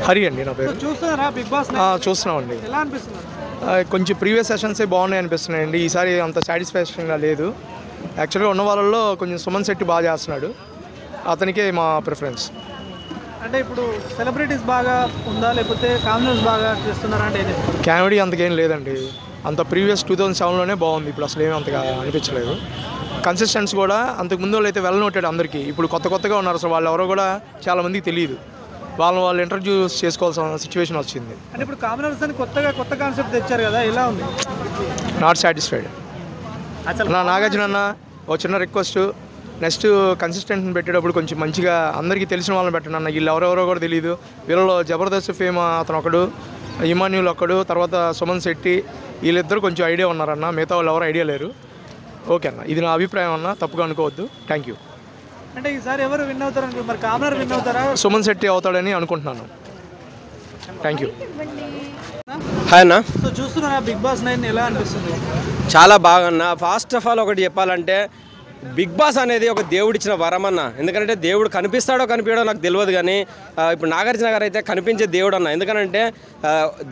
హరి అండి నా పేరు. చూస్తున్నారా బిగ్ బాస్? చూస్తున్నామండి. ఎలా అనిపిస్తుంది? కొంచెం ప్రీవియస్ సెషన్సే బాగున్నాయి అనిపిస్తున్నాయండి. ఈసారి అంత సాటిస్ఫాక్షన్గా లేదు. యాక్చువల్గా ఉన్న వాళ్ళల్లో కొంచెం సుమన్ శెట్టి బాగా చేస్తున్నాడు, అతనికే మా ప్రిఫరెన్స్. అంటే ఇప్పుడు సెలబ్రిటీస్ బాగా ఉందా లేకపోతే కామెడీస్ బాగా చేస్తున్నారా? అంటే కామెడీ అంతకేం లేదండి. అంత ప్రీవియస్ 2007లోనే బాగుంది, ఇప్పుడు అసలు ఏమీ అంతగా అనిపించలేదు. కన్సిస్టెన్స్ కూడా అంతకుముందు వాళ్ళు అయితే వెల్ నోటెడ్ అందరికీ, ఇప్పుడు కొత్తగా ఉన్నారు. అసలు వాళ్ళు ఎవరో కూడా చాలామందికి తెలియదు. వాళ్ళు ఇంట్రడ్యూస్ చేసుకోవాల్సిన సిచ్యువేషన్ వచ్చింది. అంటే ఇప్పుడు కామనర్స్ అని కొత్త కాన్సెప్ట్ తెచ్చారు కదా, ఎలా ఉంది? Not satisfied. నాగార్జున అన్న ఒక చిన్న రిక్వెస్ట్, నెక్స్ట్ కన్సిస్టెంట్ని పెట్టేటప్పుడు కొంచెం మంచిగా అందరికీ తెలిసిన వాళ్ళని పెట్టండి అన్న. వీళ్ళు ఎవరెవరో కూడా తెలియదు. వీళ్ళలో జబర్దస్త్ ఫేమ్ అతను ఒకడు, ఇమాన్యుల్ ఒకడు, తర్వాత సుమన్ శెట్టి, వీళ్ళిద్దరు కొంచెం ఐడియా ఉన్నారన్న. మిగతా వాళ్ళు ఎవరు ఐడియా లేరు. ఓకే అన్న, ఇది నా అభిప్రాయం అన్న, తప్పుగా అనుకోవద్దు. Thank you. అంటే ఈసారి ఎవరు విన్ అవుతారు? మరి కామనర్ విన్ అవుతారా? సుమన్ శెట్టి అవుతాడని అనుకుంటున్నాను. Thank you. హాయ్ అన్న. సో చూస్తున్నారా బిగ్ బాస్ 9 ఎలా అనిపిస్తుంది? చాలా బాగా అన్న. ఫస్ట్ ఆఫ్ ఆల్ ఒకటి చెప్పాలంటే, బిగ్ బాస్ అనేది ఒక దేవుడిచ్చిన వరం అన్న. ఎందుకంటే దేవుడు కనిపిస్తాడో కనిపించడో నాకు తెలియదు, కానీ ఇప్పుడు నాగార్జున గారు అయితే కనిపించే దేవుడు అన్న. ఎందుకంటే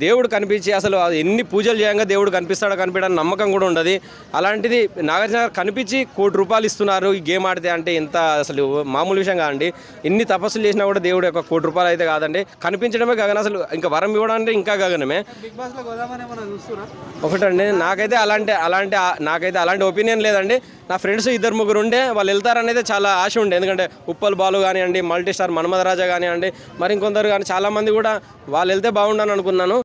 దేవుడు కనిపించి అసలు ఎన్ని పూజలు చేయంగా దేవుడు కనిపిస్తాడో కనిపించడానికి నమ్మకం కూడా ఉండదు. అలాంటిది నాగార్జున గారు కనిపించి ₹1 కోటి ఇస్తున్నారు ఈ గేమ్ ఆడితే అంటే ఎంత అసలు మామూలు విషయం కాదండి. ఎన్ని తపస్సులు చేసినా కూడా దేవుడు ఒక ₹1 కోటి అయితే కాదండి, కనిపించడమే గగనం. అసలు ఇంకా వరం ఇవ్వడం అంటే ఇంకా గగనమే. బిగ్ బాస్ లో గోదామని ఏమైనా చూస్తురా? ఒకటండి, నాకైతే అలాంటి ఒపీనియన్ లేదండి. నా ఫ్రెండ్స్ 2-3 ఉండే, వాళ్ళు వెళ్తారనేది చాలా ఆశ ఉండే. ఎందుకంటే ఉప్పల్ బాలు కానివ్వండి, మల్టీ స్టార్ మన్మధరాజా కానివ్వండి, మరి ఇంకొందరు కానీ చాలామంది కూడా వాళ్ళు వెళ్తే బాగుండని అనుకున్నాను.